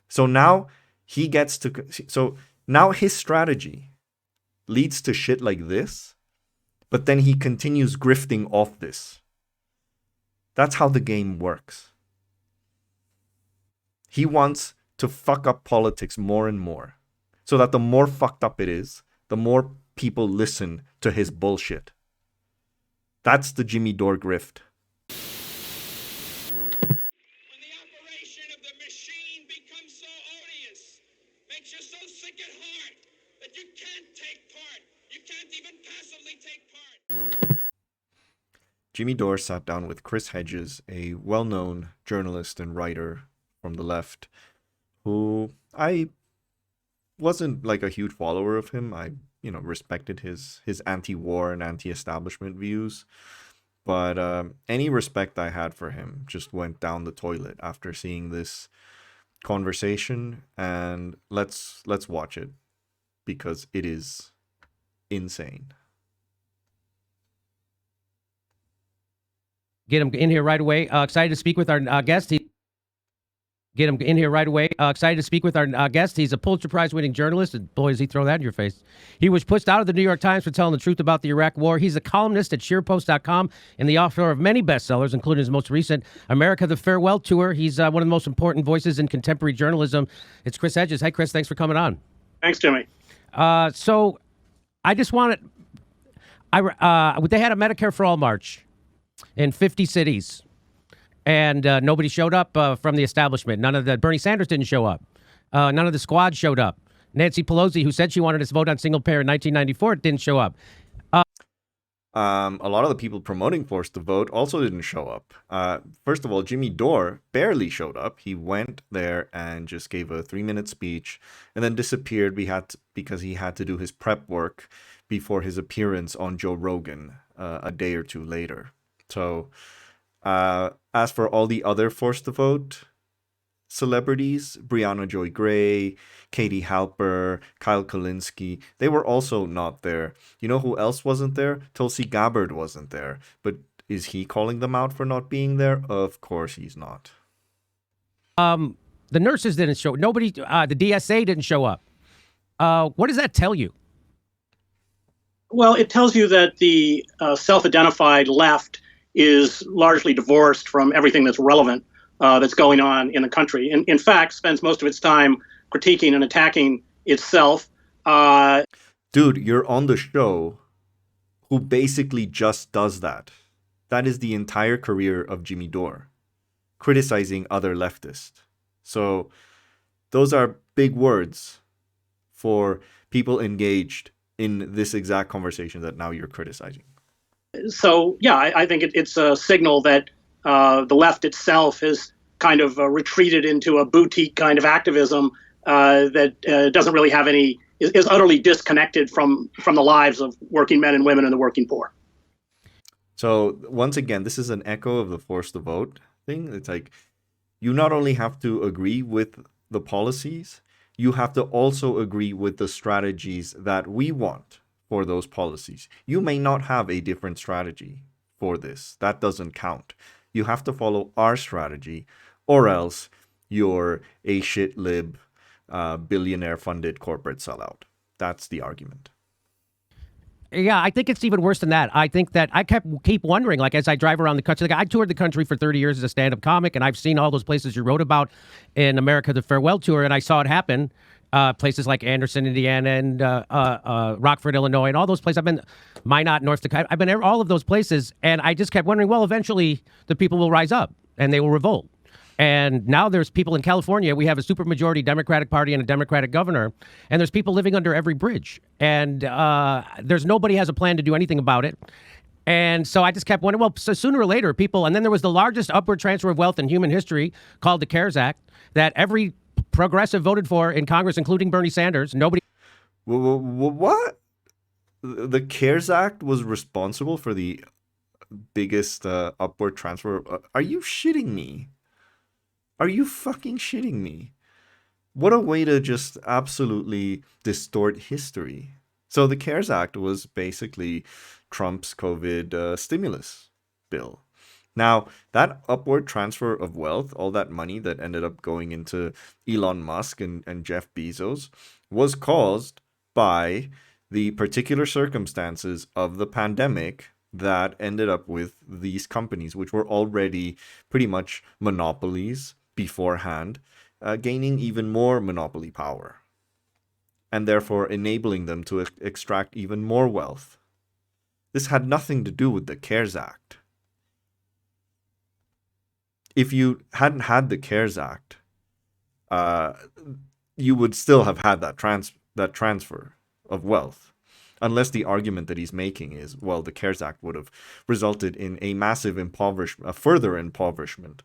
So now he gets to, so now his strategy leads to shit like this, but then he continues grifting off this. That's how the game works. He wants to fuck up politics more and more, so that the more fucked up it is, the more people listen to his bullshit. That's the Jimmy Dore grift. When the operation of the machine becomes so odious, makes you so sick at heart that you can't take part. You can't even passively take part. Jimmy Dore sat down with Chris Hedges, a well-known journalist and writer from the left, who I wasn't like a huge follower of him. I, respected his anti-war and anti-establishment views. But any respect I had for him just went down the toilet after seeing this conversation. And let's watch it, because it is insane. Get him in here right away. Excited to speak with our guest. Get him in here right away. Excited to speak with our guest. He's a Pulitzer Prize-winning journalist, and boy, does he throw that in your face. He was pushed out of the New York Times for telling the truth about the Iraq War. He's a columnist at SheerPost.com and the author of many bestsellers, including his most recent America, the Farewell Tour. He's one of the most important voices in contemporary journalism. It's Chris Hedges. Hey, Chris, thanks for coming on. Thanks, Jimmy. So I just wanted... they had a Medicare for All march in 50 cities. And nobody showed up from the establishment. Bernie Sanders didn't show up. None of the squad showed up. Nancy Pelosi, who said she wanted us to vote on single payer in 1994, didn't show up. A lot of the people promoting forced to vote also didn't show up. First of all, Jimmy Dore barely showed up. He went there and just gave a 3-minute speech and then disappeared because he had to do his prep work before his appearance on Joe Rogan a day or two later. So... as for all the other forced to vote celebrities, Brianna Joy Gray, Katie Halper, Kyle Kulinski, they were also not there. You know who else wasn't there? Tulsi Gabbard wasn't there. But is he calling them out for not being there? Of course he's not. The nurses didn't show. Nobody. The DSA didn't show up. What does that tell you? Well, it tells you that the self-identified left is largely divorced from everything that's relevant that's going on in the country. And in fact, spends most of its time critiquing and attacking itself. Dude, you're on the show who basically just does that. That is the entire career of Jimmy Dore, criticizing other leftists. So those are big words for people engaged in this exact conversation that now you're criticizing. So, yeah, I think it's a signal that the left itself has kind of retreated into a boutique kind of activism that doesn't really have any, is utterly disconnected from the lives of working men and women and the working poor. So, once again, this is an echo of the force to vote thing. It's like, you not only have to agree with the policies, you have to also agree with the strategies that we want for those policies. You may not have a different strategy for this. That doesn't count. You have to follow our strategy, or else you're a shit lib, billionaire funded corporate sellout. That's the argument. Yeah, I think it's even worse than that. I think that I keep wondering, like, as I drive around the country, like I toured the country for 30 years as a stand-up comic, and I've seen all those places you wrote about in America, the Farewell Tour, and I saw it happen. Places like Anderson, Indiana, and Rockford, Illinois, and all those places. I've been Minot, North Dakota. I've been all of those places, and I just kept wondering, well, eventually the people will rise up and they will revolt. And now there's people in California. We have a supermajority Democratic Party and a Democratic governor, and there's people living under every bridge. And there's nobody has a plan to do anything about it. And so I just kept wondering, well, so sooner or later, people, and then there was the largest upward transfer of wealth in human history called the CARES Act that every progressive voted for in Congress, including Bernie Sanders. Nobody. What? The CARES Act was responsible for the biggest upward transfer. Are you shitting me? Are you fucking shitting me? What a way to just absolutely distort history. So the CARES Act was basically Trump's COVID stimulus bill. Now, that upward transfer of wealth, all that money that ended up going into Elon Musk and Jeff Bezos, was caused by the particular circumstances of the pandemic that ended up with these companies, which were already pretty much monopolies beforehand, gaining even more monopoly power, and therefore enabling them to extract even more wealth. This had nothing to do with the CARES Act. If you hadn't had the CARES Act, you would still have had that transfer of wealth, unless the argument that he's making is, well, the CARES Act would have resulted in a massive further impoverishment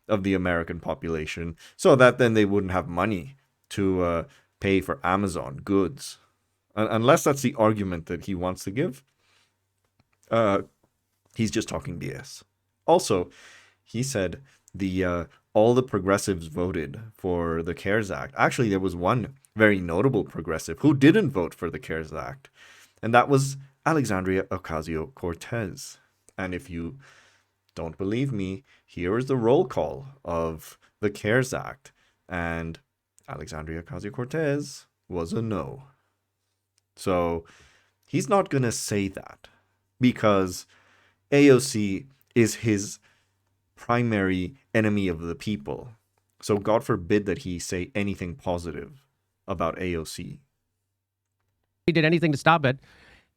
of the American population, so that then they wouldn't have money to pay for Amazon goods. Unless that's the argument that he wants to give, he's just talking BS. Also, he said all the progressives voted for the CARES Act. Actually, there was one very notable progressive who didn't vote for the CARES Act, and that was Alexandria Ocasio-Cortez. And if you don't believe me, here is the roll call of the CARES Act, and Alexandria Ocasio-Cortez was a no. So he's not going to say that because AOC is his primary enemy of the people. So God forbid that he say anything positive about AOC. He did anything to stop it.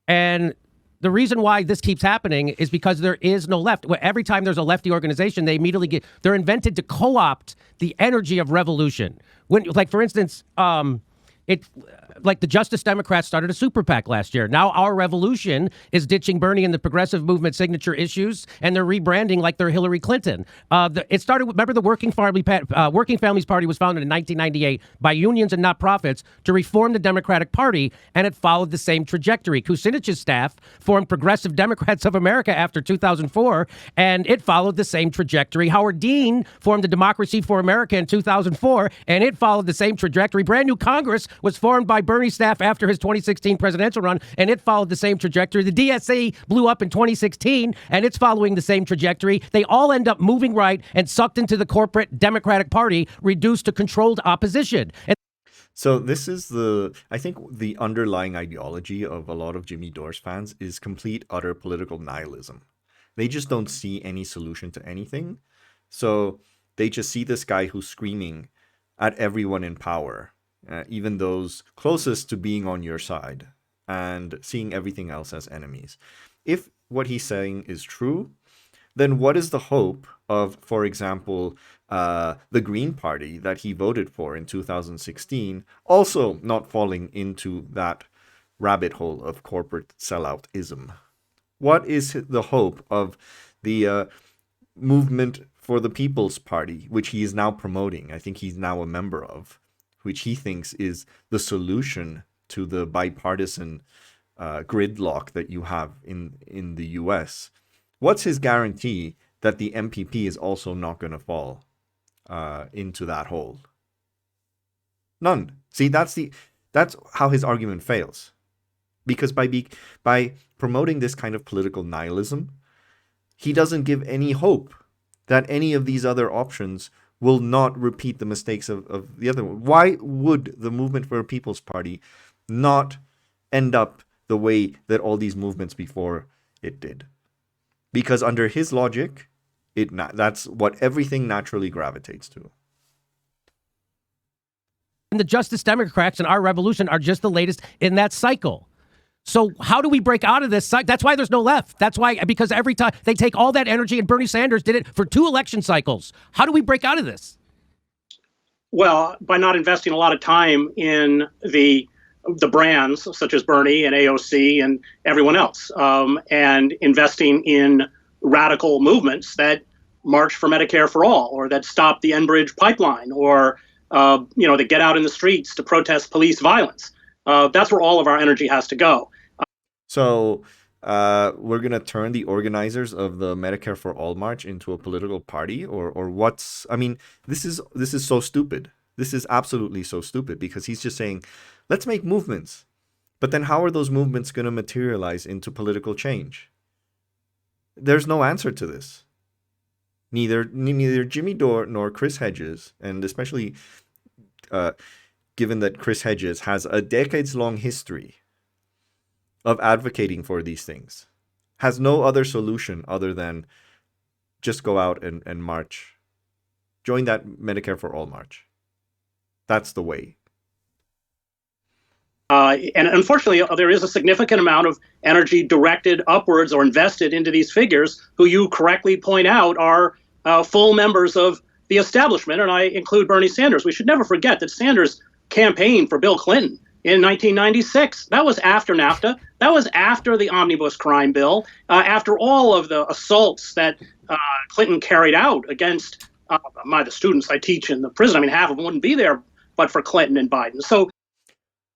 And the reason why this keeps happening is because there is no left. Every time there's a lefty organization, they immediately they're invented to co-opt the energy of revolution. When, like, for instance, like the Justice Democrats started a super PAC last year. Now our revolution is ditching Bernie and the progressive movement signature issues, and they're rebranding like they're Hillary Clinton. It started with, remember, the Working Families Party was founded in 1998 by unions and not-profits to reform the Democratic Party, and it followed the same trajectory. Kucinich's staff formed Progressive Democrats of America after 2004, and it followed the same trajectory. Howard Dean formed the Democracy for America in 2004, and it followed the same trajectory. Brand New Congress was formed by Bernie's staff after his 2016 presidential run, and it followed the same trajectory. The DSA blew up in 2016, and it's following the same trajectory. They all end up moving right and sucked into the corporate Democratic Party, reduced to controlled opposition. So this is I think the underlying ideology of a lot of Jimmy Dore's fans is complete, utter political nihilism. They just don't see any solution to anything. So they just see this guy who's screaming at everyone in power, even those closest to being on your side, and seeing everything else as enemies. If what he's saying is true, then what is the hope of, for example, the Green Party that he voted for in 2016 also not falling into that rabbit hole of corporate sellout-ism? What is the hope of the Movement for the People's Party, which he is now promoting? I think he's now a member of, which he thinks is the solution to the bipartisan gridlock that you have in the US. What's his guarantee that the MPP is also not going to fall into that hole? None. See, that's how his argument fails. Because by promoting this kind of political nihilism, he doesn't give any hope that any of these other options will not repeat the mistakes of the other one. Why would the Movement for a People's Party not end up the way that all these movements before it did? Because under his logic, that's what everything naturally gravitates to. And the Justice Democrats and our revolution are just the latest in that cycle. So how do we break out of this? That's why there's no left. That's why, because every time they take all that energy, and Bernie Sanders did it for 2 election cycles. How do we break out of this? Well, by not investing a lot of time in the brands such as Bernie and AOC and everyone else, and investing in radical movements that march for Medicare for all, or that stop the Enbridge pipeline, or that get out in the streets to protest police violence. That's where all of our energy has to go. So we're going to turn the organizers of the Medicare for All March into a political party, or what's... I mean, this is so stupid. This is absolutely so stupid, because he's just saying, let's make movements. But then how are those movements going to materialize into political change? There's no answer to this. Neither Jimmy Dore nor Chris Hedges, and especially given that Chris Hedges has a decades-long history of advocating for these things, has no other solution other than just go out and march. Join that Medicare for All march. That's the way. And unfortunately, there is a significant amount of energy directed upwards or invested into these figures who you correctly point out are full members of the establishment. And I include Bernie Sanders. We should never forget that Sanders campaigned for Bill Clinton in 1996. That was after NAFTA. That was after the omnibus crime bill, after all of the assaults that Clinton carried out against the students I teach in the prison. I mean, half of them wouldn't be there but for Clinton and Biden. So.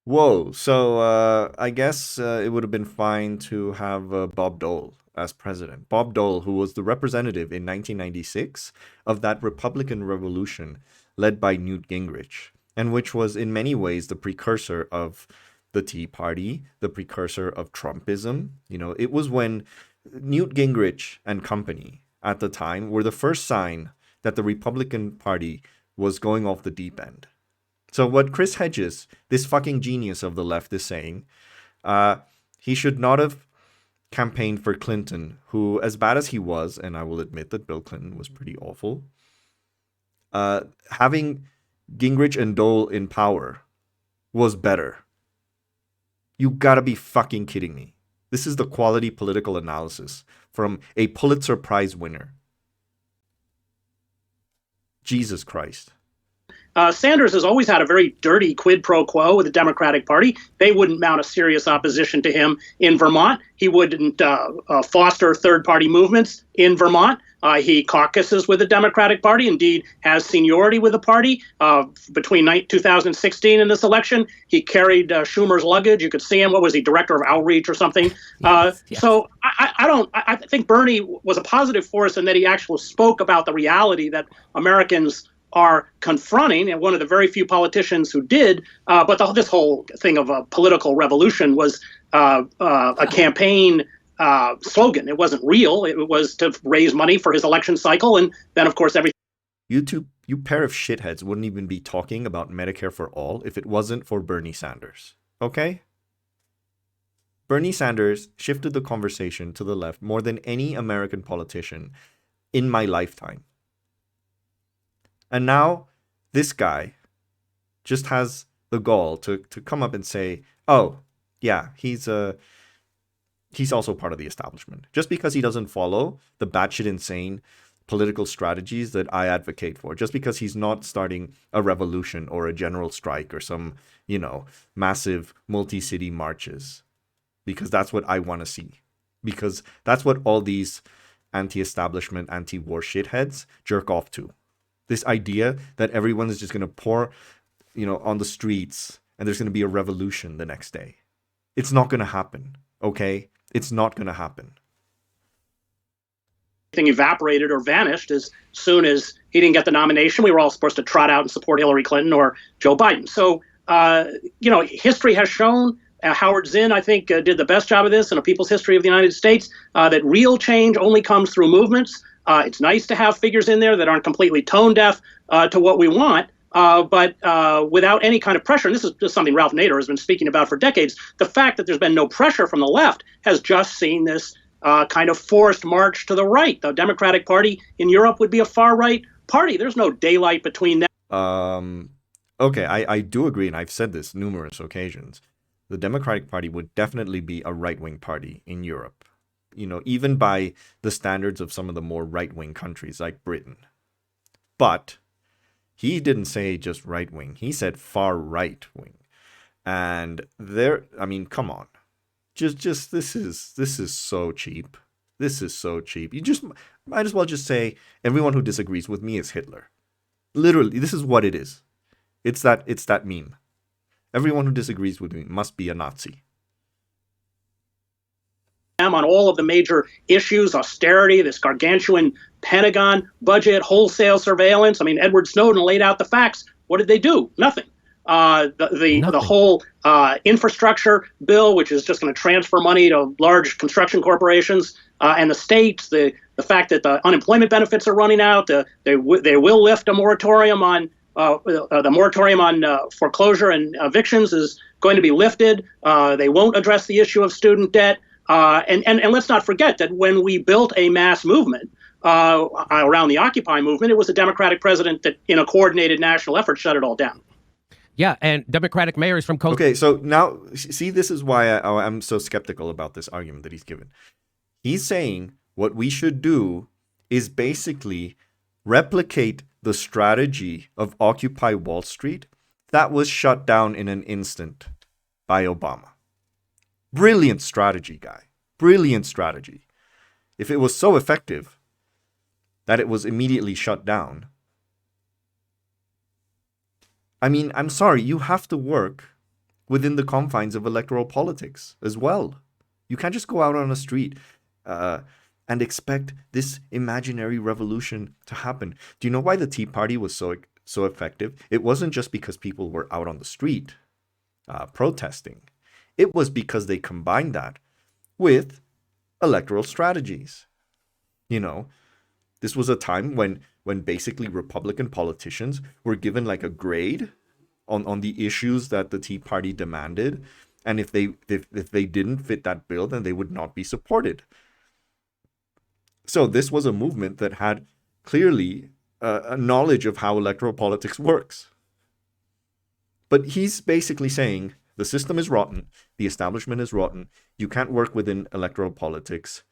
Whoa, so I guess it would have been fine to have Bob Dole as president. Bob Dole, who was the representative in 1996 of that Republican revolution led by Newt Gingrich, and which was in many ways the precursor of the Tea Party, the precursor of Trumpism. You know, it was when Newt Gingrich and company at the time were the first sign that the Republican Party was going off the deep end. So what Chris Hedges, this fucking genius of the left, is saying, he should not have campaigned for Clinton, who, as bad as he was, and I will admit that Bill Clinton was pretty awful, having Gingrich and Dole in power was better. You gotta be fucking kidding me. This is the quality political analysis from a Pulitzer Prize winner. Jesus Christ. Sanders has always had a very dirty quid pro quo with the Democratic Party. They wouldn't mount a serious opposition to him in Vermont. He wouldn't foster third-party movements in Vermont. He caucuses with the Democratic Party, indeed has seniority with the party. Between 2016 and this election, he carried Schumer's luggage. You could see him. What was he, director of outreach or something? Yes. So I think Bernie was a positive force in that he actually spoke about the reality that Americans are confronting, and one of the very few politicians who did. But this whole thing of a political revolution was a campaign slogan. It wasn't real. It was to raise money for his election cycle. And then, of course, everything. You pair of shitheads wouldn't even be talking about Medicare for All if it wasn't for Bernie Sanders. Okay? Bernie Sanders shifted the conversation to the left more than any American politician in my lifetime. And now this guy just has the gall to come up and say, oh, yeah, he's also part of the establishment. Just because he doesn't follow the batshit insane political strategies that I advocate for. Just because he's not starting a revolution or a general strike or some, massive multi-city marches. Because that's what I want to see. Because that's what all these anti-establishment, anti-war shitheads jerk off to. This idea that everyone is just going to pour, on the streets and there's going to be a revolution the next day. It's not going to happen, okay? It's not going to happen. Everything evaporated or vanished as soon as he didn't get the nomination. We were all supposed to trot out and support Hillary Clinton or Joe Biden. So, history has shown, Howard Zinn, I think, did the best job of this in A People's History of the United States, that real change only comes through movements. It's nice to have figures in there that aren't completely tone deaf to what we want, but without any kind of pressure. And this is just something Ralph Nader has been speaking about for decades. The fact that there's been no pressure from the left has just seen this kind of forced march to the right. The Democratic Party in Europe would be a far-right party. There's no daylight between them. Okay, I do agree, and I've said this numerous occasions. The Democratic Party would definitely be a right-wing party in Europe. Even by the standards of some of the more right-wing countries like Britain. But he didn't say just right-wing. He said far right-wing. And come on. Just this is so cheap. This is so cheap. You just might as well just say everyone who disagrees with me is Hitler. Literally, this is what it is. It's that meme. Everyone who disagrees with me must be a Nazi. On all of the major issues, austerity, this gargantuan Pentagon budget, wholesale surveillance. I mean, Edward Snowden laid out the facts. What did they do? Nothing. The whole infrastructure bill, which is just going to transfer money to large construction corporations and the states, the the fact that the unemployment benefits are running out, they will lift a moratorium on foreclosure and evictions is going to be lifted. They won't address the issue of student debt. And let's not forget that when we built a mass movement around the Occupy movement, it was a Democratic president that, in a coordinated national effort, shut it all down. Yeah, and Democratic mayors from coast. Okay, so now, see, this is why I'm so skeptical about this argument that he's given. He's saying what we should do is basically replicate the strategy of Occupy Wall Street that was shut down in an instant by Obama. Brilliant strategy, guy. Brilliant strategy. If it was so effective that it was immediately shut down, I mean, I'm sorry, you have to work within the confines of electoral politics as well. You can't just go out on the street and expect this imaginary revolution to happen. Do you know why the Tea Party was so effective? It wasn't just because people were out on the street protesting. It was because they combined that with electoral strategies. You know, this was a time when basically Republican politicians were given like a grade on the issues that the Tea Party demanded. And if they didn't fit that bill, then they would not be supported. So this was a movement that had clearly a knowledge of how electoral politics works. But he's basically saying the system is rotten, the establishment is rotten, you can't work within electoral politics.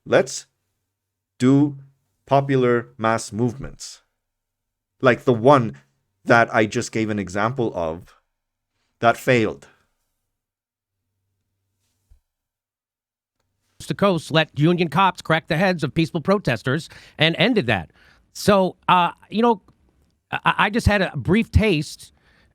Let's do popular mass movements, like the one that I just gave an example of that failed. To coast let Union cops crack the heads of peaceful protesters and ended that. So, I just had a brief taste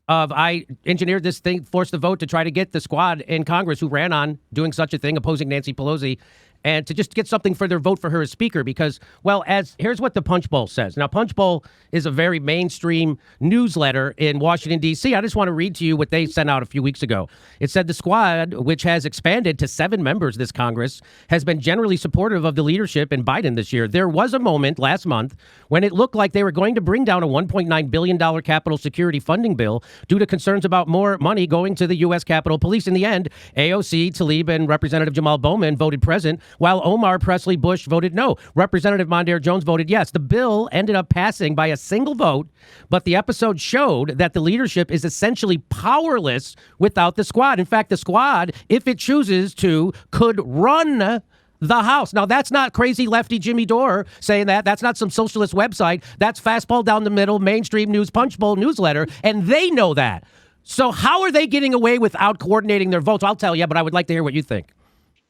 of, I engineered this thing, forced the vote to try to get the squad in Congress who ran on doing such a thing, opposing Nancy Pelosi, and to just get something for their vote for her as speaker because, well, here's what the Punch Bowl says. Now, Punch Bowl is a very mainstream newsletter in Washington, D.C. I just want to read to you what they sent out a few weeks ago. It said the squad, which has expanded to 7 members this Congress, has been generally supportive of the leadership in Biden this year. There was a moment last month when it looked like they were going to bring down a $1.9 billion Capitol security funding bill due to concerns about more money going to the U.S. Capitol Police. In the end, AOC, Tlaib, and Representative Jamal Bowman voted present, while Omar Presley Bush voted no. Representative Mondaire Jones voted yes. The bill ended up passing by a single vote, but the episode showed that the leadership is essentially powerless without the squad. In fact, the squad, if it chooses to, could run the House. Now, that's not crazy lefty Jimmy Dore saying that. That's not some socialist website. That's fastball down the middle, mainstream news, Punch Bowl newsletter, and they know that. So how are they getting away without coordinating their votes? I'll tell you, but I would like to hear what you think.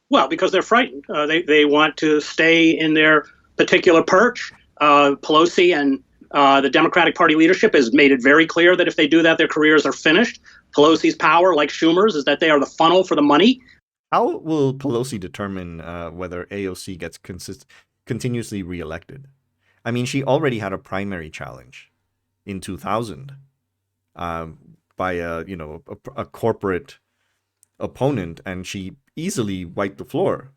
Well, because they're frightened. They want to stay in their particular perch. Pelosi and the Democratic Party leadership has made it very clear that if they do that, their careers are finished. Pelosi's power, like Schumer's, is that they are the funnel for the money. How will Pelosi determine whether AOC gets continuously reelected? I mean, she already had a primary challenge in 2000 by a corporate opponent, and she easily wiped the floor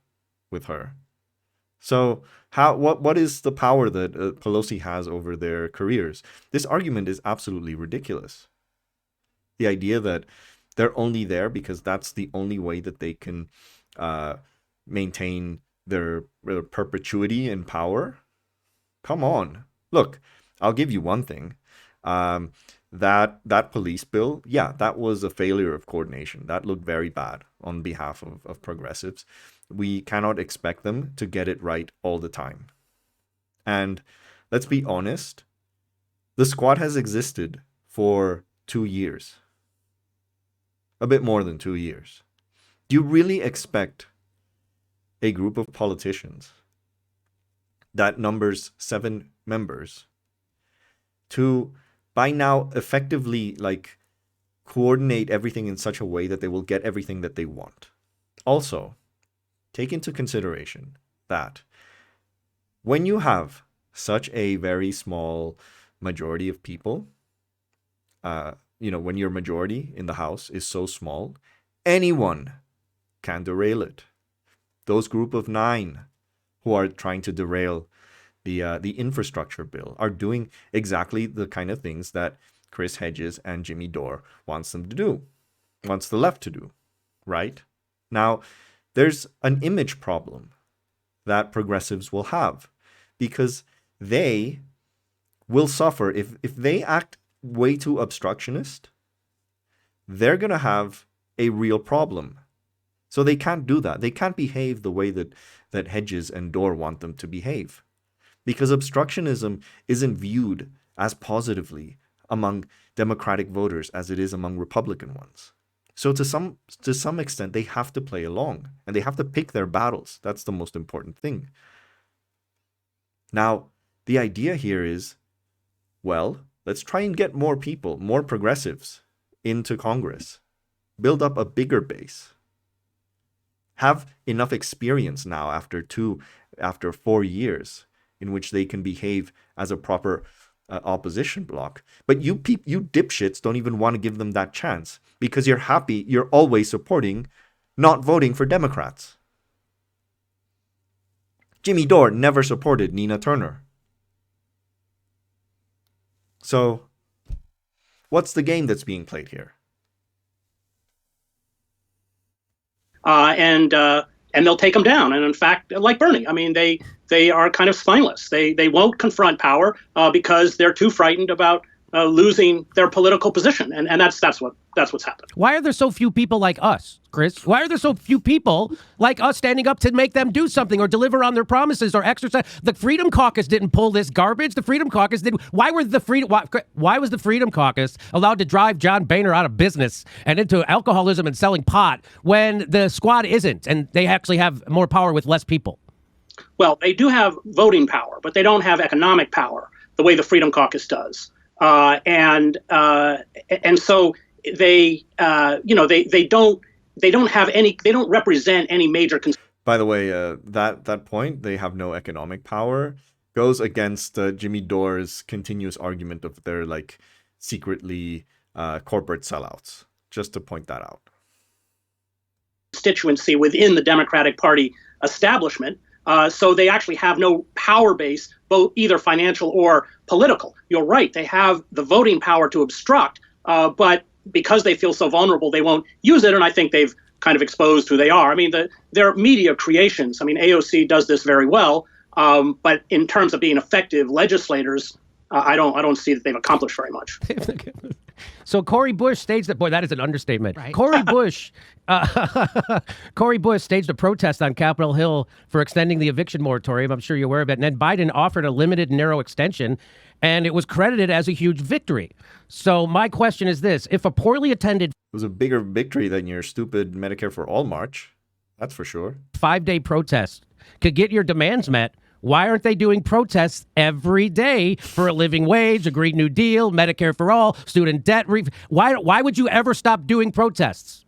with her. So what is the power that Pelosi has over their careers? This argument is absolutely ridiculous. The idea that they're only there because that's the only way that they can maintain their perpetuity in power. Come on. Look, I'll give you one thing. That police bill, yeah, that was a failure of coordination. That looked very bad on behalf of progressives. We cannot expect them to get it right all the time. And let's be honest, the squad has existed for 2 years. A bit more than 2 years. Do you really expect a group of politicians that numbers 7 members to by now effectively coordinate everything in such a way that they will get everything that they want? Also, take into consideration that when you have such a very small majority of people, when your majority in the House is so small, anyone can derail it. Those group of 9 who are trying to derail the infrastructure bill are doing exactly the kind of things that Chris Hedges and Jimmy Dore wants the left to do, right? Now, there's an image problem that progressives will have because they will suffer if they act way too obstructionist. They're going to have a real problem. So they can't do that. They can't behave the way that Hedges and Dore want them to behave. Because obstructionism isn't viewed as positively among Democratic voters as it is among Republican ones. So to some extent, they have to play along and they have to pick their battles. That's the most important thing. Now, the idea here is, well, let's try and get more people, more progressives into Congress. Build up a bigger base. Have enough experience now after 4 years in which they can behave as a proper opposition bloc. But you dipshits don't even want to give them that chance because you're always supporting not voting for Democrats. Jimmy Dore never supported Nina Turner. So, what's the game that's being played here? And they'll take them down. And in fact, like Bernie, I mean, they are kind of spineless. They won't confront power because they're too frightened about losing their political position. And that's what's happened. Why are there so few people like us, Chris? Why are there so few people like us standing up to make them do something or deliver on their promises or exercise? The Freedom Caucus didn't pull this garbage. The Freedom Caucus did. Why was the Freedom Caucus allowed to drive John Boehner out of business and into alcoholism and selling pot when the Squad isn't, and they actually have more power with less people? Well, they do have voting power, but they don't have economic power the way the Freedom Caucus does. And so they don't represent any major. By the way, that point, they have no economic power, goes against Jimmy Dore's continuous argument of they're like secretly corporate sellouts. Just to point that out. Constituency within the Democratic Party establishment. So they actually have no power base, both either financial or political. You're right. They have the voting power to obstruct, but because they feel so vulnerable, they won't use it. And I think they've kind of exposed who they are. I mean, they're media creations. I mean, AOC does this very well. But in terms of being effective legislators, I don't see that they've accomplished very much. So Cori Bush staged that. Boy, that is an understatement. Right. Cori Bush staged a protest on Capitol Hill for extending the eviction moratorium. I'm sure you're aware of it. And then Biden offered a limited, narrow extension, and it was credited as a huge victory. So my question is this: if a poorly attended, It was a bigger victory than your stupid Medicare for All march. That's for sure. 5-day protest could get your demands met, why aren't they doing protests every day for a living wage, a Green New Deal, Medicare for All, student debt? Why would you ever stop doing protests?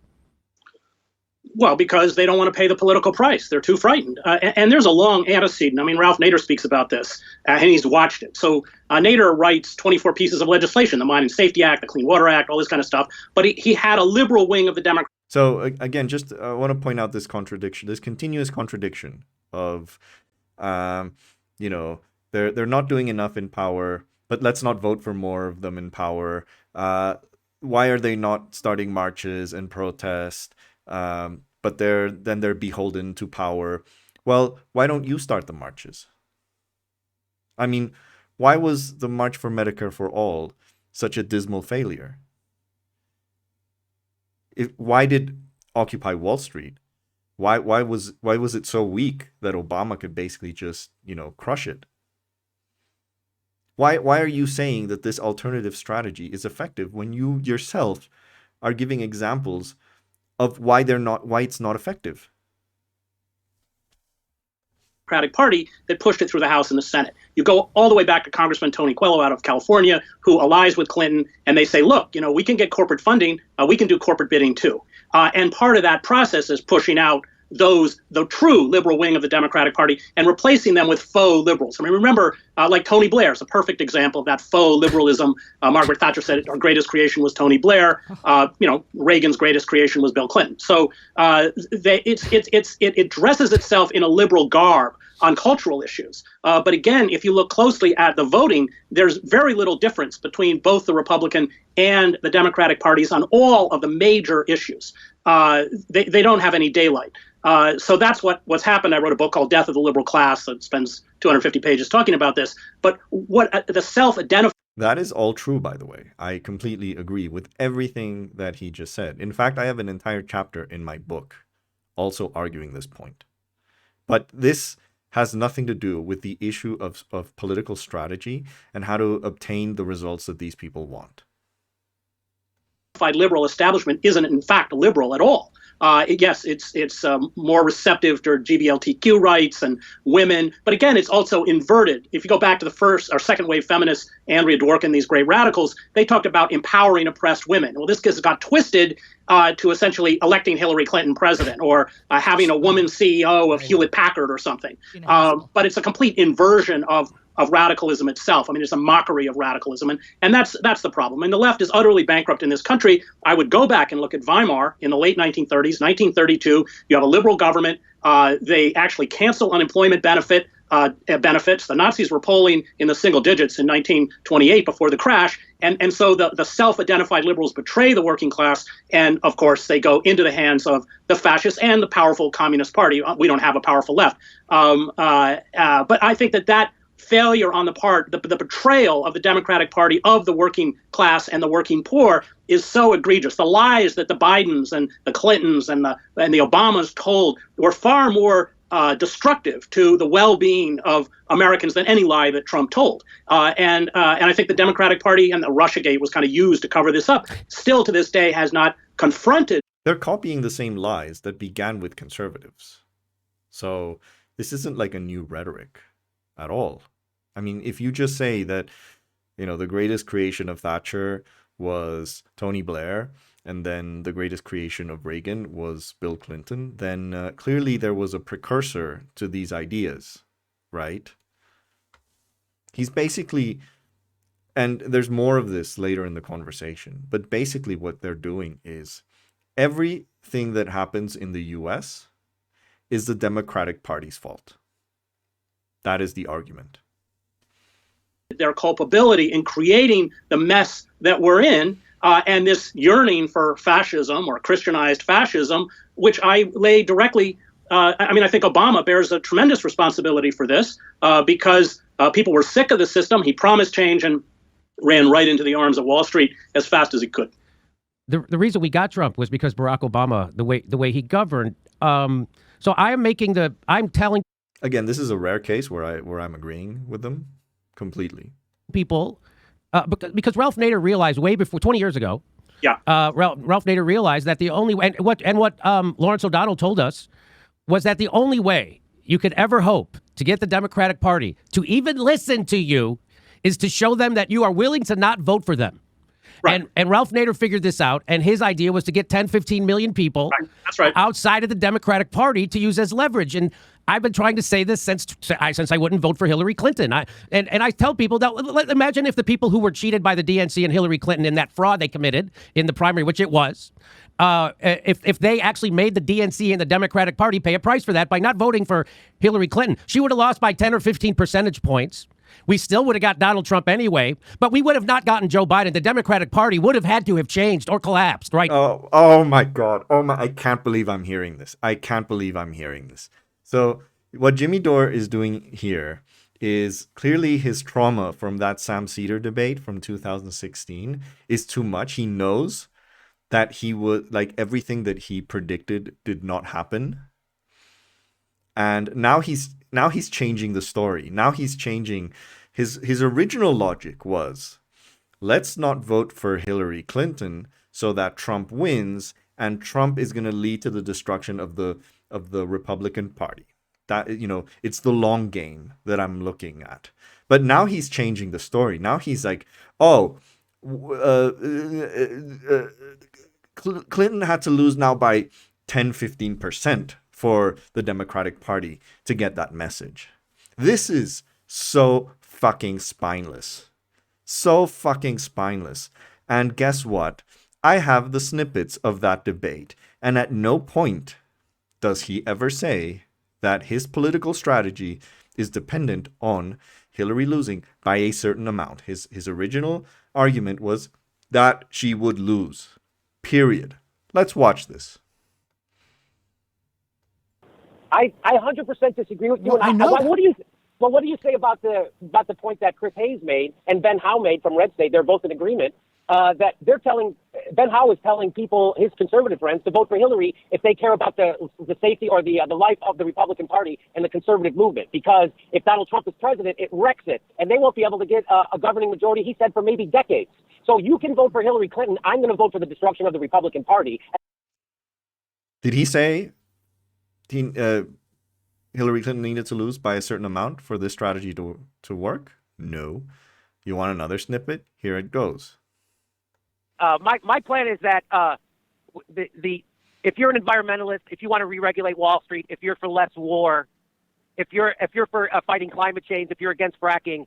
Well, because they don't want to pay the political price. They're too frightened. And there's a long antecedent. I mean, Ralph Nader speaks about this, and he's watched it. So Nader writes 24 pieces of legislation, the Mining Safety Act, the Clean Water Act, all this kind of stuff. But he had a liberal wing of the Democrats. So again, just I want to point out this contradiction, this continuous contradiction of, they're not doing enough in power, but let's not vote for more of them in power. Why are they not starting marches and protests? But they're beholden to power. Well, why don't you start the marches? I mean, why was the March for Medicare for All such a dismal failure? Why did Occupy Wall Street? Why was it so weak that Obama could basically just, crush it? Why are you saying that this alternative strategy is effective when you yourself are giving examples of why it's not effective? Democratic Party that pushed it through the House and the Senate. You go all the way back to Congressman Tony Coelho out of California, who allies with Clinton, and they say, look, we can get corporate funding, we can do corporate bidding too. And part of that process is pushing out the true liberal wing of the Democratic Party and replacing them with faux liberals. I mean, remember, like Tony Blair is a perfect example of that faux liberalism. Margaret Thatcher said our greatest creation was Tony Blair. Reagan's greatest creation was Bill Clinton. So it dresses itself in a liberal garb on cultural issues. But again, if you look closely at the voting, there's very little difference between both the Republican and the Democratic parties on all of the major issues. They don't have any daylight. So that's what's happened. I wrote a book called Death of the Liberal Class that spends 250 pages talking about this. But what the self-identified... That is all true, by the way. I completely agree with everything that he just said. In fact, I have an entire chapter in my book also arguing this point. But this has nothing to do with the issue of political strategy and how to obtain the results that these people want. Liberal establishment isn't in fact liberal at all. Yes, it's more receptive to GBLTQ rights and women, but again, it's also inverted. If you go back to the first or second wave feminists, Andrea Dworkin, these great radicals, they talked about empowering oppressed women. Well, this got twisted to essentially electing Hillary Clinton president or having a woman CEO of Hewlett Packard or something. But it's a complete inversion of radicalism itself. I mean, it's a mockery of radicalism. And that's the problem. And the left is utterly bankrupt in this country. I would go back and look at Weimar in the late 1930s, 1932. You have a liberal government. They actually cancel unemployment benefits. The Nazis were polling in the single digits in 1928 before the crash. And so the self-identified liberals betray the working class. And of course, they go into the hands of the fascists and the powerful Communist Party. We don't have a powerful left. But I think that failure on the part, the betrayal of the Democratic Party of the working class and the working poor is so egregious. The lies that the Bidens and the Clintons and the Obamas told were far more destructive to the well-being of Americans than any lie that Trump told. And I think the Democratic Party and the Russiagate was kind of used to cover this up. Still to this day has not confronted. They're copying the same lies that began with conservatives. So this isn't like a new rhetoric at all. I mean, if you just say that, the greatest creation of Thatcher was Tony Blair, and then the greatest creation of Reagan was Bill Clinton, then clearly there was a precursor to these ideas, right? He's basically, and there's more of this later in the conversation, but basically what they're doing is everything that happens in the US is the Democratic Party's fault. That is the argument. Their culpability in creating the mess that we're in, and this yearning for fascism or Christianized fascism, which I lay directly, I think Obama bears a tremendous responsibility for this because people were sick of the system. He promised change and ran right into the arms of Wall Street as fast as he could. The reason we got Trump was because Barack Obama, the way he governed. So I'm telling again, this is a rare case where I'm agreeing with them completely. People, because Ralph Nader realized way before 20 years ago. Yeah. Ralph Nader realized that the only way, and what Lawrence O'Donnell told us was that the only way you could ever hope to get the Democratic Party to even listen to you is to show them that you are willing to not vote for them. Right. And Ralph Nader figured this out, and his idea was to get 10, 15 million people outside of the Democratic Party to use as leverage. And I've been trying to say this since I wouldn't vote for Hillary Clinton. And I tell people that imagine if the people who were cheated by the DNC and Hillary Clinton in that fraud they committed in the primary, which it was, if they actually made the DNC and the Democratic Party pay a price for that by not voting for Hillary Clinton, she would have lost by 10 or 15 percentage points. We still would have got Donald Trump anyway, but we would have not gotten Joe Biden. The Democratic Party would have had to have changed or collapsed, right? Oh my God. I can't believe I'm hearing this. So what Jimmy Dore is doing here is clearly his trauma from that Sam Seder debate from 2016 is too much. He knows that he would, like, everything that he predicted did not happen. And now he's changing the story. Now he's changing his original logic was, let's not vote for Hillary Clinton so that Trump wins, and Trump is going to lead to the destruction of the Republican Party. That, it's the long game that I'm looking at. But now he's changing the story. Now he's like, Clinton had to lose now by 10-15% for the Democratic Party to get that message. This is so fucking spineless. And guess what? I have the snippets of that debate, and at no point does he ever say that his political strategy is dependent on Hillary losing by a certain amount. His original argument was that she would lose. Period. Let's watch this. I 100% disagree with you. Well, I know that. What do you say about the point that Chris Hayes made and Ben Howe made from Red State? They're both in agreement that Ben Howe is telling people, his conservative friends, to vote for Hillary if they care about the safety or the life of the Republican Party and the conservative movement. Because if Donald Trump is president, it wrecks it, and they won't be able to get a governing majority. He said for maybe decades. So you can vote for Hillary Clinton. I'm going to vote for the destruction of the Republican Party. Did he say Hillary Clinton needed to lose by a certain amount for this strategy to work? No. You want another snippet? Here it goes. My plan is that if you're an environmentalist, if you want to re-regulate Wall Street, if you're for less war, if you're for fighting climate change, if you're against fracking,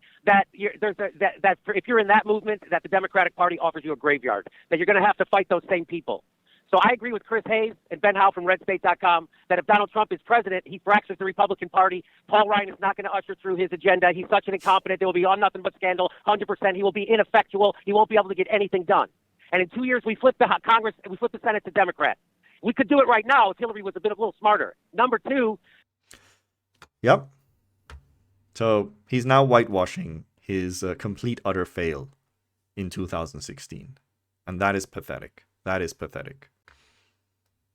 if you're in that movement, that the Democratic Party offers you a graveyard, that you're going to have to fight those same people. So I agree with Chris Hayes and Ben Howe from RedState.com that if Donald Trump is president, he fractures the Republican Party. Paul Ryan is not going to usher through his agenda. He's such an incompetent. There will be on nothing but scandal, 100%. He will be ineffectual. He won't be able to get anything done. And in 2 years, we flip the Congress, we flip the Senate to Democrat. We could do it right now if Hillary was a little smarter. Number two. Yep. So he's now whitewashing his complete utter fail in 2016. And that is pathetic. That is pathetic.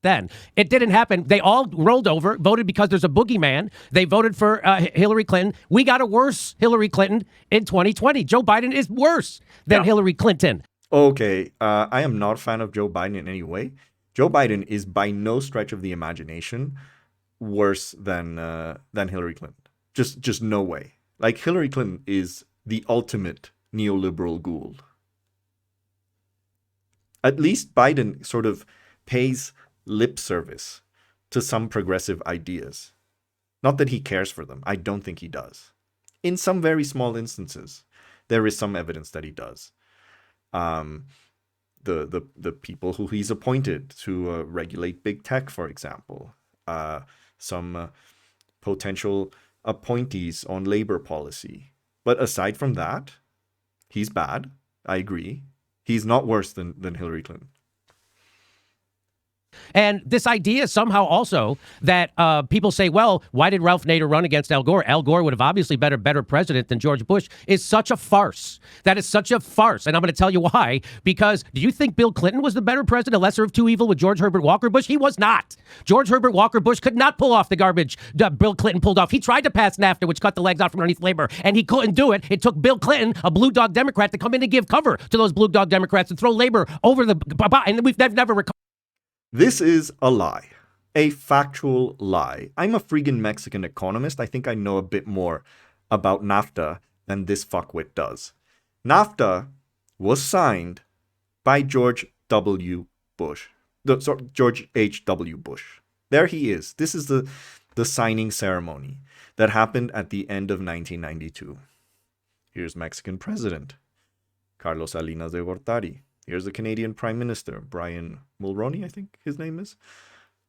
Then it didn't happen. They all rolled over, voted because there's a boogeyman. They voted for Hillary Clinton. We got a worse Hillary Clinton in 2020. Joe Biden is worse than Hillary Clinton. Okay, I am not a fan of Joe Biden in any way. Joe Biden is by no stretch of the imagination worse than Hillary Clinton. Just no way. Like, Hillary Clinton is the ultimate neoliberal ghoul. At least Biden sort of pays lip service to some progressive ideas. Not that he cares for them. I don't think he does. In some very small instances, there is some evidence that he does. The people who he's appointed to regulate big tech, for example, some potential appointees on labor policy. But aside from that, he's bad. I agree. He's not worse than Hillary Clinton. And this idea somehow also that people say, well, why did Ralph Nader run against Al Gore? Al Gore would have obviously been a better president than George Bush is such a farce. That is such a farce. And I'm going to tell you why. Because do you think Bill Clinton was the better president, a lesser of two evil with George Herbert Walker Bush? He was not. George Herbert Walker Bush could not pull off the garbage Bill Clinton pulled off. He tried to pass NAFTA, which cut the legs out from underneath labor, and he couldn't do it. It took Bill Clinton, a blue dog Democrat, to come in and give cover to those blue dog Democrats and throw labor over the... And they've never recovered. This is a lie. A factual lie. I'm a freaking Mexican economist. I think I know a bit more about NAFTA than this fuckwit does. NAFTA was signed by George W. Bush. George H.W. Bush. There he is. This is the signing ceremony that happened at the end of 1992. Here's Mexican President Carlos Salinas de Gortari. Here's the Canadian Prime Minister, Brian Mulroney, I think his name is.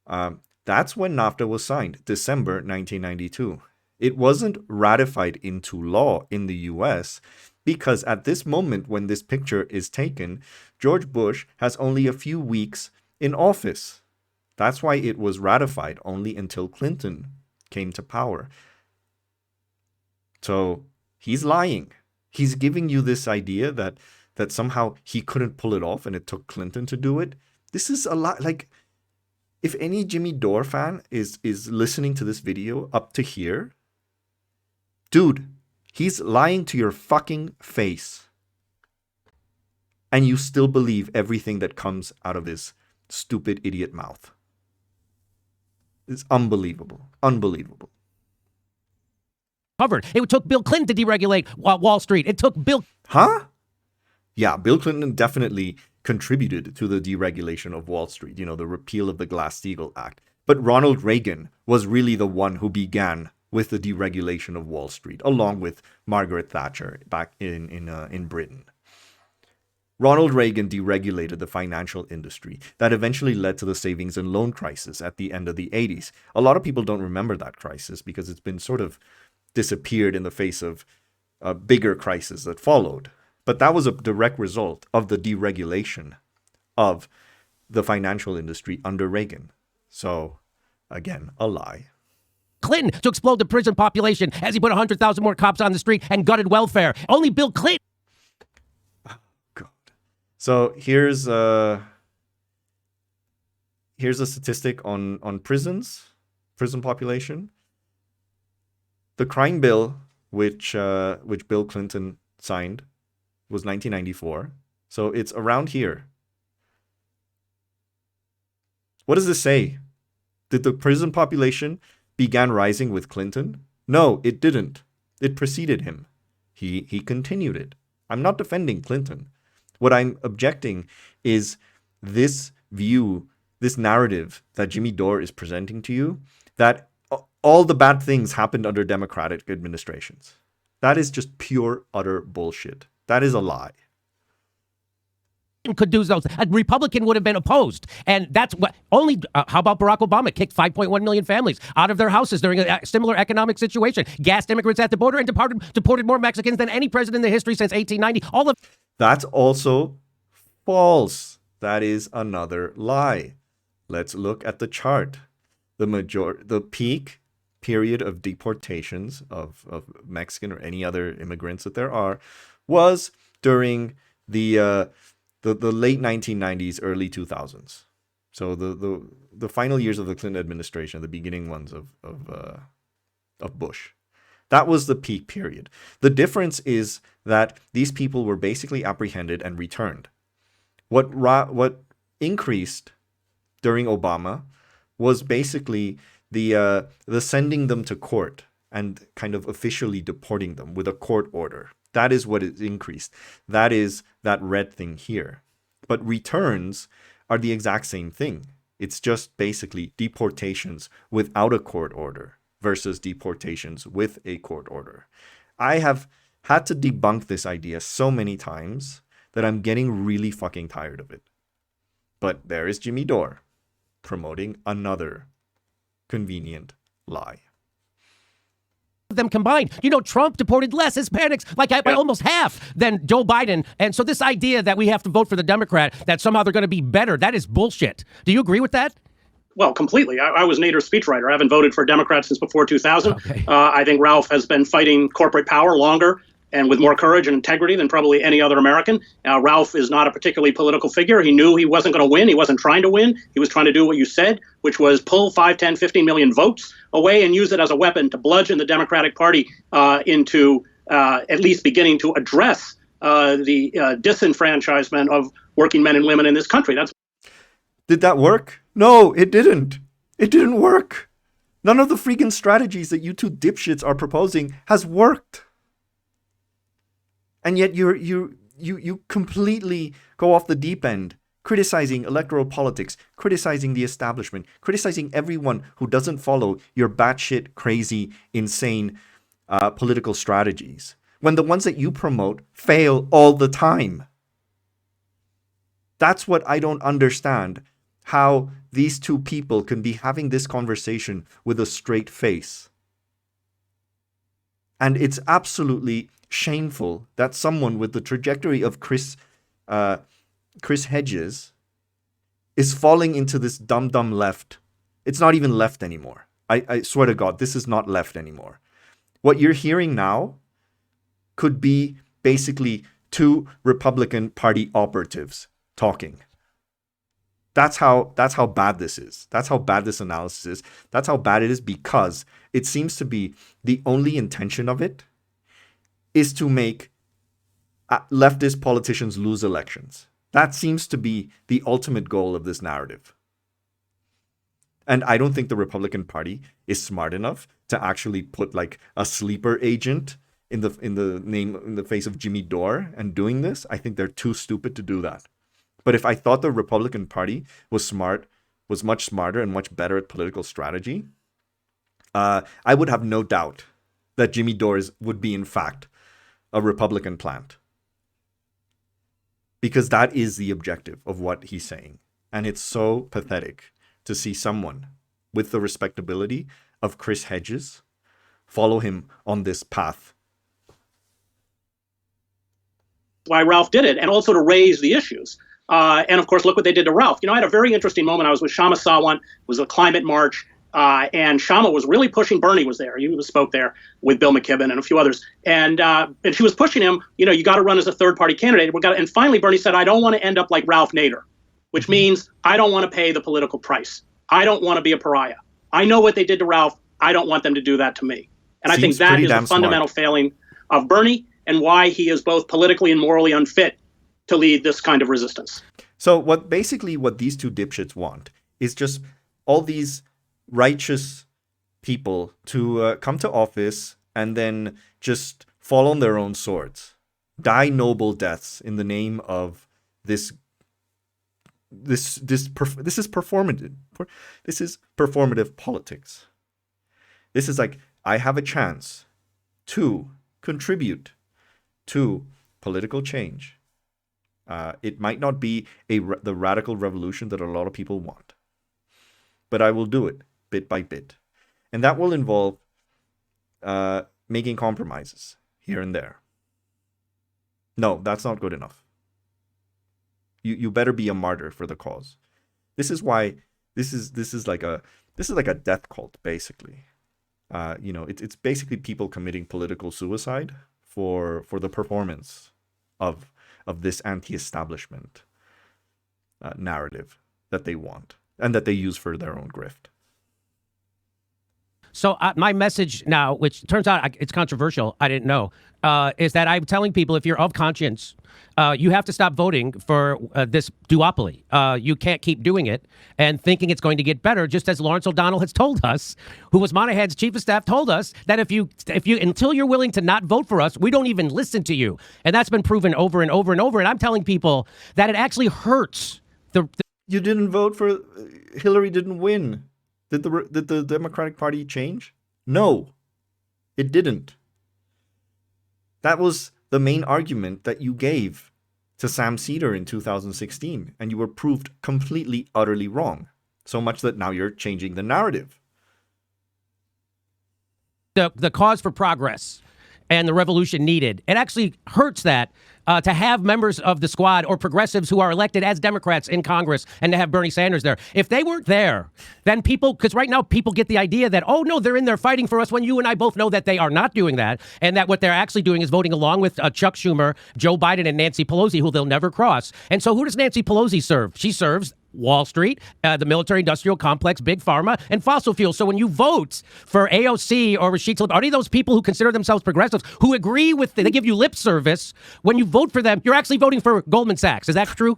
That's when NAFTA was signed, December 1992. It wasn't ratified into law in the US because at this moment when this picture is taken, George Bush has only a few weeks in office. That's why it was ratified only until Clinton came to power. So he's lying. He's giving you this idea that somehow he couldn't pull it off and it took Clinton to do it. This is a lot. Like, if any Jimmy Dore fan is listening to this video up to here, dude, he's lying to your fucking face. And you still believe everything that comes out of his stupid idiot mouth. It's unbelievable. Unbelievable. Covered. It took Bill Clinton to deregulate Wall Street. It took Bill... Huh? Yeah, Bill Clinton definitely contributed to the deregulation of Wall Street, the repeal of the Glass-Steagall Act. But Ronald Reagan was really the one who began with the deregulation of Wall Street, along with Margaret Thatcher back in Britain. Ronald Reagan deregulated the financial industry. That eventually led to the savings and loan crisis at the end of the 80s. A lot of people don't remember that crisis because it's been sort of disappeared in the face of a bigger crisis that followed. But that was a direct result of the deregulation of the financial industry under Reagan. So, again, a lie. Clinton to explode the prison population as he put 100,000 more cops on the street and gutted welfare. Only Bill Clinton. God. So here's a statistic on prison population. The crime bill, which Bill Clinton signed, was 1994. So it's around here. What does this say? Did the prison population began rising with Clinton? No, it didn't. It preceded him. He continued it. I'm not defending Clinton. What I'm objecting is this view, this narrative that Jimmy Dore is presenting to you, that all the bad things happened under Democratic administrations. That is just pure, utter bullshit. That is a lie. Could do those. A Republican would have been opposed. And that's what only, how about Barack Obama kicked 5.1 million families out of their houses during a similar economic situation, gassed immigrants at the border, and deported more Mexicans than any president in the history since 1890. All of that's also false. That is another lie. Let's look at the chart. The peak period of deportations of Mexican or any other immigrants that there are was during the late 1990s, early 2000s. So the final years of the Clinton administration, the beginning ones of Bush. That was the peak period. The difference is that these people were basically apprehended and returned. What increased during Obama was basically the sending them to court and kind of officially deporting them with a court order. That is what is increased. That is that red thing here. But returns are the exact same thing. It's just basically deportations without a court order versus deportations with a court order. I have had to debunk this idea so many times that I'm getting really fucking tired of it. But there is Jimmy Dore promoting another convenient lie. them combined. You know, Trump deported less Hispanics, by almost half than Joe Biden. And so this idea that we have to vote for the Democrat, that somehow they're going to be better, that is bullshit. Do you agree with that? Well, completely. I was Nader's speechwriter. I haven't voted for Democrats since before 2000. Okay. I think Ralph has been fighting corporate power longer and with more courage and integrity than probably any other American. Ralph is not a particularly political figure. He knew he wasn't going to win. He wasn't trying to win. He was trying to do what you said, which was pull 5, 10, 15 million votes away and use it as a weapon to bludgeon the Democratic Party into at least beginning to address the disenfranchisement of working men and women in this country. Did that work? No, it didn't. It didn't work. None of the freaking strategies that you two dipshits are proposing has worked. And yet you completely go off the deep end, criticizing electoral politics, criticizing the establishment, criticizing everyone who doesn't follow your batshit crazy, insane political strategies, when the ones that you promote fail all the time. That's what I don't understand. How these two people can be having this conversation with a straight face. And it's absolutely shameful that someone with the trajectory of Chris Hedges is falling into this dumb left. It's not even left anymore. I swear to God, this is not left anymore. What you're hearing now could be basically two Republican Party operatives talking. That's how bad this is. That's how bad this analysis is. That's how bad it is, because it seems to be the only intention of it is to make leftist politicians lose elections. That seems to be the ultimate goal of this narrative. And I don't think the Republican Party is smart enough to actually put like a sleeper agent in the face of Jimmy Dore and doing this. I think they're too stupid to do that. But if I thought the Republican Party was much smarter and much better at political strategy, I would have no doubt that Jimmy Dore would be, in fact, a Republican plant. because that is the objective of what he's saying. And it's so pathetic to see someone with the respectability of Chris Hedges follow him on this path. Why Ralph did it, and also to raise the issues. And of course, look what they did to Ralph. You know, I had a very interesting moment. I was with Shama Sawant. It was a climate march. And Shama was really pushing. Bernie was there. He spoke there with Bill McKibben and a few others. And she was pushing him, you know, you got to run as a third party candidate. And finally, Bernie said, I don't want to end up like Ralph Nader, which means I don't want to pay the political price. I don't want to be a pariah. I know what they did to Ralph. I don't want them to do that to me. And I think that is a fundamental failing of Bernie and why he is both politically and morally unfit to lead this kind of resistance. So what these two dipshits want is just all these righteous people to come to office and then just fall on their own swords, die noble deaths in the name of this is performative. This is performative politics. This is like, I have a chance to contribute to political change. It might not be the radical revolution that a lot of people want, but I will do it bit by bit. And that will involve making compromises here and there. No, that's not good enough. You better be a martyr for the cause. This is why this is like a death cult, basically. You know, it's basically people committing political suicide for the performance of this anti-establishment narrative that they want and that they use for their own grift. So my message now, which turns out it's controversial, I didn't know, is that I'm telling people, if you're of conscience, you have to stop voting for this duopoly. You can't keep doing it and thinking it's going to get better, just as Lawrence O'Donnell has told us, who was Monahan's chief of staff, told us that if you until you're willing to not vote for us, we don't even listen to you. And that's been proven over and over and over. And I'm telling people that it actually hurts. You didn't vote for Hillary, didn't win. Did the Democratic Party change? No, it didn't. That was the main argument that you gave to Sam Seder in 2016, and you were proved completely, utterly wrong. So much that now you're changing the narrative. The cause for progress and the revolution needed. It actually hurts that to have members of the squad or progressives who are elected as Democrats in Congress and to have Bernie Sanders there. If they weren't there, then people, because right now people get the idea that, oh, no, they're in there fighting for us, when you and I both know that they are not doing that, and that what they're actually doing is voting along with Chuck Schumer, Joe Biden, and Nancy Pelosi, who they'll never cross. And so who does Nancy Pelosi serve? She serves Wall Street, the military-industrial complex, big pharma, and fossil fuels. So when you vote for AOC or Rashid Tlaib, any of those people who consider themselves progressives, who agree with, they give you lip service, when you vote for them, you're actually voting for Goldman Sachs. Is that true?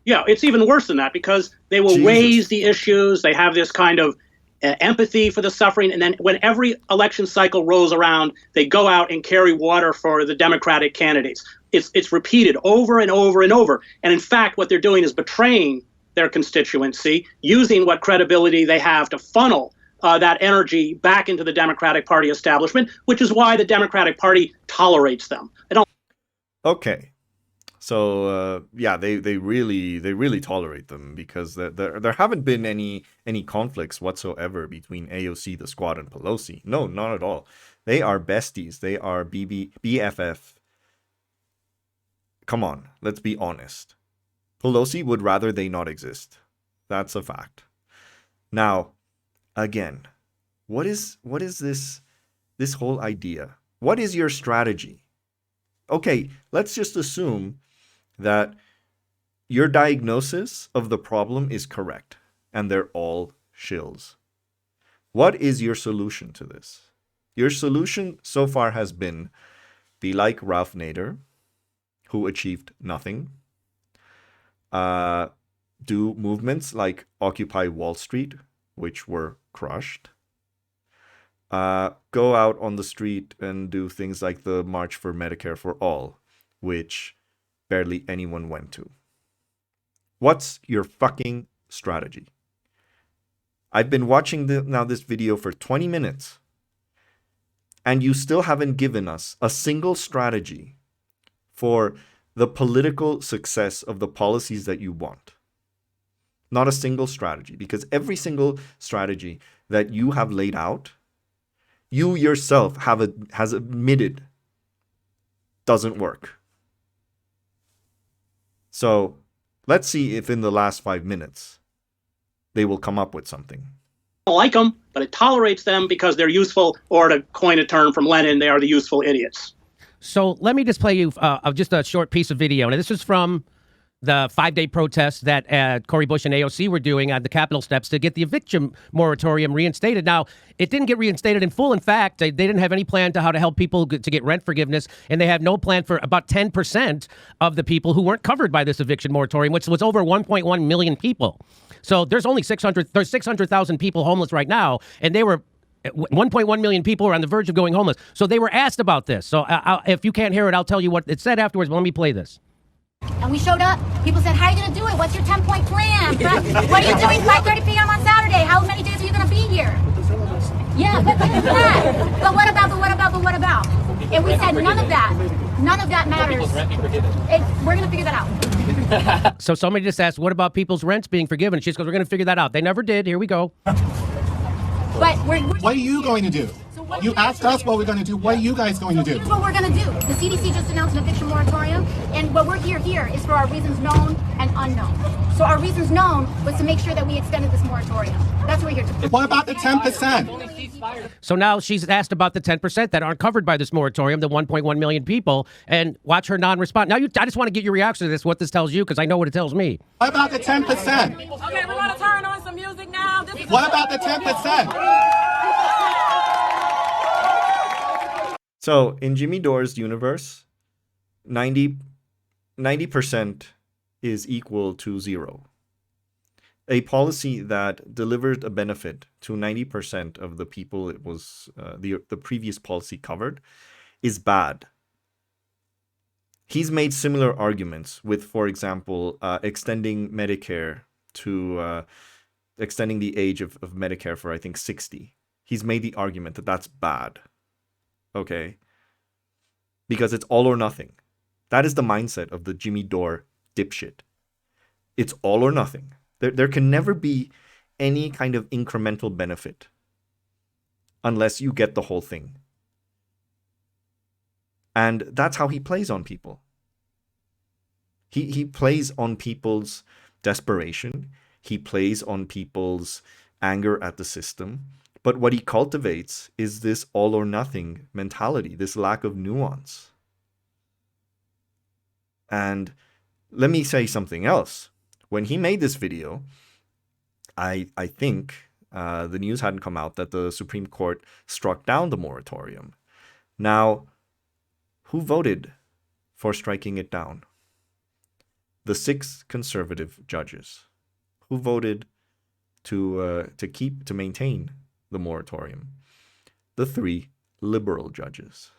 Yeah, it's even worse than that, because they will raise the issues. They have this kind of empathy for the suffering. And then when every election cycle rolls around, they go out and carry water for the Democratic candidates. It's repeated over and over and over. And in fact, what they're doing is betraying their constituency, using what credibility they have to funnel that energy back into the Democratic Party establishment, which is why the Democratic Party tolerates them. Okay. So yeah, they really tolerate them, because there haven't been any conflicts whatsoever between AOC, the squad, and Pelosi. No, not at all. They are besties. They are BFF. Come on, let's be honest. Pelosi would rather they not exist. That's a fact. Now, again, what is this whole idea? What is your strategy? Okay, let's just assume that your diagnosis of the problem is correct and they're all shills. What is your solution to this? Your solution so far has been be like Ralph Nader, who achieved nothing. Do movements like Occupy Wall Street, which were crushed. Go out on the street and do things like the March for Medicare for All, which barely anyone went to. What's your fucking strategy? I've been watching this video for 20 minutes, and you still haven't given us a single strategy for the political success of the policies that you want. Not a single strategy, because every single strategy that you have laid out, you yourself has admitted doesn't work. So let's see if in the last 5 minutes they will come up with something. I like them, but it tolerates them because they're useful, or to coin a term from Lenin, they are the useful idiots. So let me just play you just a short piece of video. And this is from the 5-day protest that Cori Bush and AOC were doing on the Capitol steps to get the eviction moratorium reinstated. Now, it didn't get reinstated in full. In fact, they didn't have any plan to how to help people to get rent forgiveness. And they have no plan for about 10% of the people who weren't covered by this eviction moratorium, which was over 1.1 million people. So there's only 600,000 people homeless right now. And they were 1.1 million people were on the verge of going homeless. So they were asked about this. So if you can't hear it, I'll tell you what it said afterwards. But let me play this. And we showed up. People said, how are you going to do it? What's your 10-point plan? What are you doing 5:30 p.m. on Saturday? How many days are you going to be here? Yeah, but that. But what about? And we said, none of that matters. We're going to figure that out. So somebody just asked, what about people's rents being forgiven? She goes, we're going to figure that out. They never did. Here we go. But what are you going to do? You asked us what we're going to do. What are you guys going to do? Here's what we're going to do. The CDC just announced an eviction moratorium, and what we're here is for our reasons known and unknown. So our reasons known was to make sure that we extended this moratorium. That's what we're here to do. What about the 10%? So now she's asked about the 10% that aren't covered by this moratorium, the 1.1 million people, and watch her non-response. Now, I just want to get your reaction to this, what this tells you, because I know what it tells me. What about the 10%? Okay, we're going to turn on some music now. What about the 10%? So in Jimmy Dore's universe, 90% is equal to 0. A policy that delivered a benefit to 90% of the people it was the previous policy covered is bad. He's made similar arguments with, for example, extending Medicare to extending the age of Medicare for, I think, 60. He's made the argument that that's bad. Okay? Because it's all or nothing. That is the mindset of the Jimmy Dore dipshit. It's all or nothing. There can never be any kind of incremental benefit unless you get the whole thing. And that's how he plays on people. He plays on people's desperation. He plays on people's anger at the system. But what he cultivates is this all or nothing mentality, this lack of nuance. And let me say something else. When he made this video, I think the news hadn't come out that the Supreme Court struck down the moratorium. Now, who voted for striking it down? The 6 conservative judges. Who voted to maintain the moratorium? The 3 liberal judges.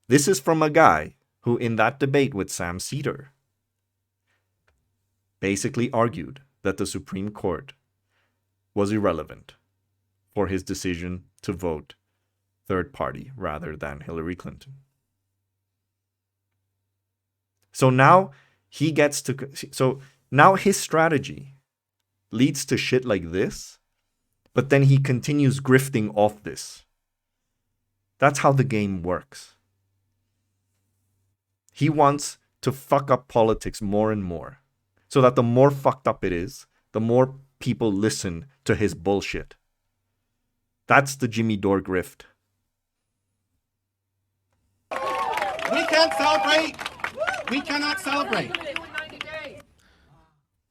This is from a guy who, in that debate with Sam Seder, basically argued that the Supreme Court was irrelevant for his decision to vote third party rather than Hillary Clinton. So now now his strategy leads to shit like this, but then he continues grifting off this. That's how the game works. He wants to fuck up politics more and more, so that the more fucked up it is, the more people listen to his bullshit. That's the Jimmy Dore grift. We can't celebrate. We cannot celebrate.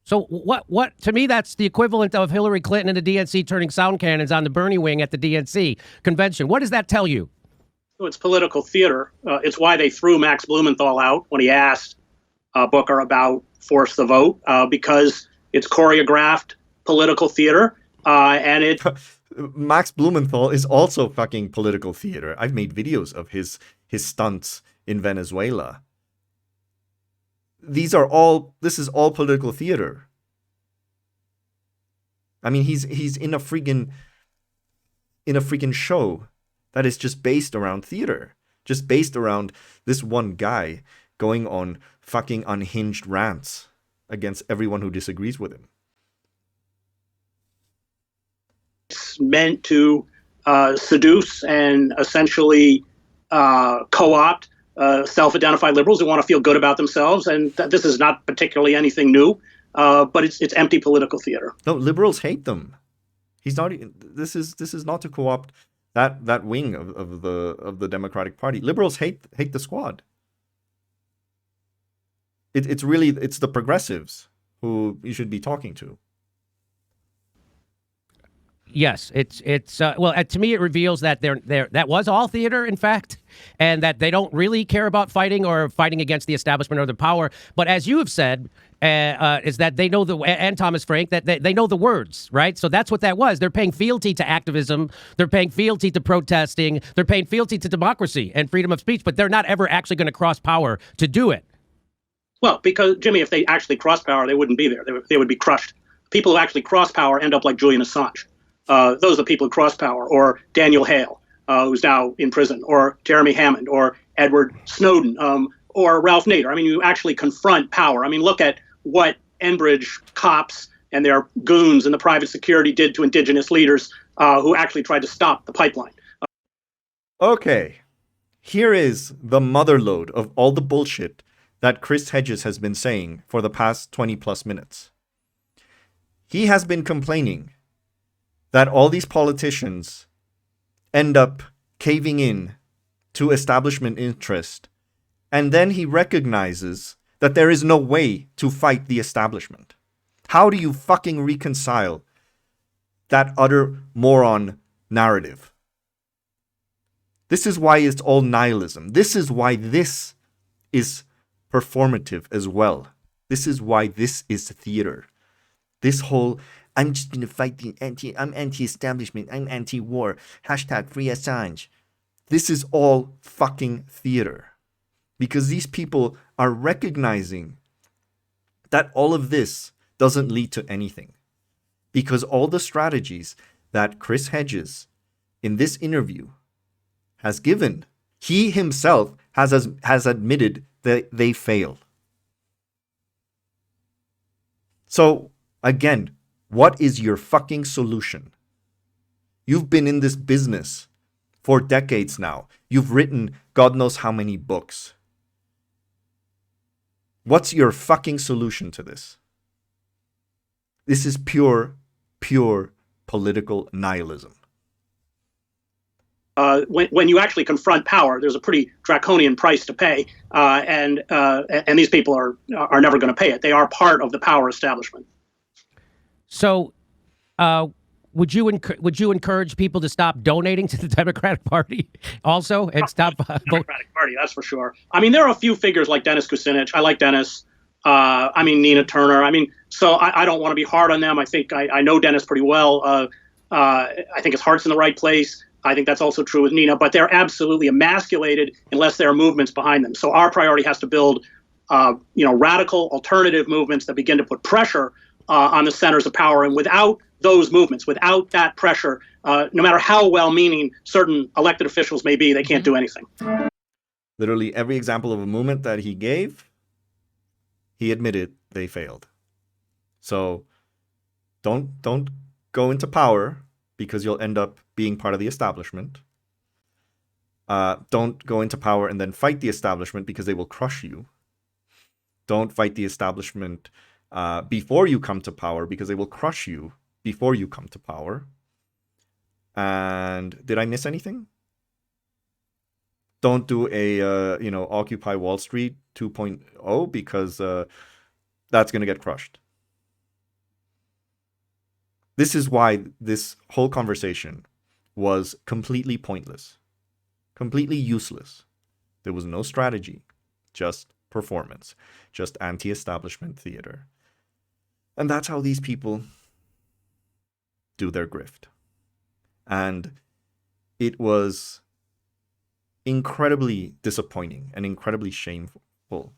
So what to me, that's the equivalent of Hillary Clinton and the DNC turning sound cannons on the Bernie wing at the DNC convention. What does that tell you? So it's political theater. It's why they threw Max Blumenthal out when he asked Booker about force the vote, because it's choreographed political theater. And it Max Blumenthal is also fucking political theater. I've made videos of his stunts in Venezuela. This is all political theater. I mean, he's in a freaking show that is just based around theater, just based around this one guy going on fucking unhinged rants against everyone who disagrees with him. It's meant to seduce and essentially co-opt self-identified liberals who want to feel good about themselves, and this is not particularly anything new, but it's empty political theater. No, liberals hate them. He's not. This is not to co-opt that wing of the Democratic Party. Liberals hate the squad. It's the progressives who you should be talking to. Yes, it's well, to me it reveals that that was all theater, in fact, and that they don't really care about fighting or fighting against the establishment or the power. But as you have said, is that they know and Thomas Frank, that they know the words, right? So that's what that was. They're paying fealty to activism. They're paying fealty to protesting. They're paying fealty to democracy and freedom of speech, but they're not ever actually going to cross power to do it. Well, because, Jimmy, if they actually cross power, they wouldn't be there. They would be crushed. People who actually cross power end up like Julian Assange. Those are the people who cross power, or Daniel Hale, who's now in prison, or Jeremy Hammond, or Edward Snowden, or Ralph Nader. I mean, you actually confront power. I mean, look at what Enbridge cops and their goons in the private security did to indigenous leaders who actually tried to stop the pipeline. Okay, here is the motherlode of all the bullshit that Chris Hedges has been saying for the past 20 plus minutes. He has been complaining that all these politicians end up caving in to establishment interest, and then he recognizes that there is no way to fight the establishment. How do you fucking reconcile that utter moron narrative? This is why it's all nihilism. This is why this is performative as well. This is why this is theater. This whole, I'm just going to fight I'm anti-establishment, I'm anti-war, hashtag free Assange. This is all fucking theater. Because these people are recognizing that all of this doesn't lead to anything. Because all the strategies that Chris Hedges in this interview has given, he himself has admitted that they fail. So, again, what is your fucking solution? You've been in this business for decades now. You've written God knows how many books. What's your fucking solution to this? This is pure political nihilism. When you actually confront power, there's a pretty draconian price to pay, and these people are never going to pay it. They are part of the power establishment. So, would you encourage people to stop donating to the Democratic Party also and stop Democratic Party? That's for sure. I mean, there are a few figures like Dennis Kucinich. I like Dennis. I mean, Nina Turner. I mean, so I don't want to be hard on them. I think I know Dennis pretty well. I think his heart's in the right place. I think that's also true with Nina, but they're absolutely emasculated unless there are movements behind them. So our priority has to build, radical alternative movements that begin to put pressure on the centers of power. And without those movements, without that pressure, no matter how well-meaning certain elected officials may be, they can't do anything. Literally every example of a movement that he gave, he admitted they failed. So don't go into power because you'll end up being part of the establishment. Don't go into power and then fight the establishment because they will crush you. Don't fight the establishment before you come to power because they will crush you before you come to power. And did I miss anything? Don't do a Occupy Wall Street 2.0 because that's going to get crushed. This is why this whole conversation was completely pointless, completely useless. There was no strategy, just performance, just anti-establishment theater. And that's how these people do their grift. And it was incredibly disappointing and incredibly shameful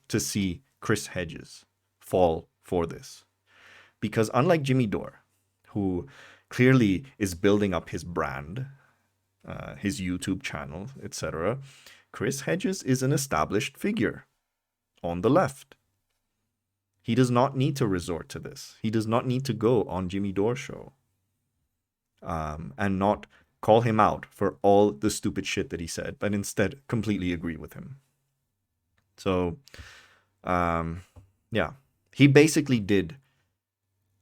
to see Chris Hedges fall for this. Because unlike Jimmy Dore, who clearly is building up his brand, his YouTube channel, etc., Chris Hedges is an established figure. on the left. He does not need to resort to this. He does not need to go on Jimmy Dore's show and not call him out for all the stupid shit that he said, but instead completely agree with him. So, yeah, he basically did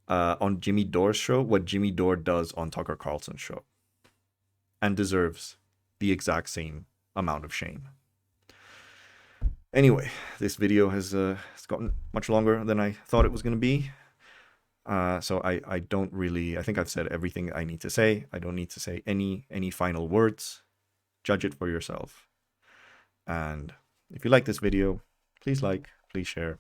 on Jimmy Dore's show what Jimmy Dore does on Tucker Carlson's show, and deserves the exact same amount of shame. Anyway, this video has gotten much longer than I thought it was going to be. So I don't really, I think I've said everything I need to say. I don't need to say any final words. Judge it for yourself. And if you like this video, please like, please share.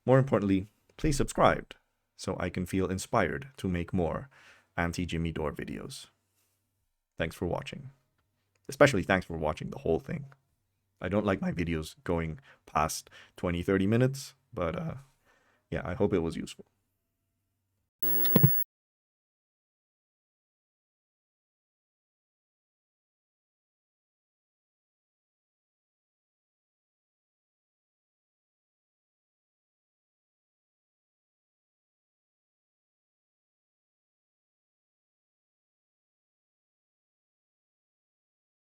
More importantly, please subscribe so I can feel inspired to make more anti-Jimmy Dore videos. Thanks for watching. Especially thanks for watching the whole thing. I don't like my videos going past 20-30 minutes, but yeah, I hope it was useful.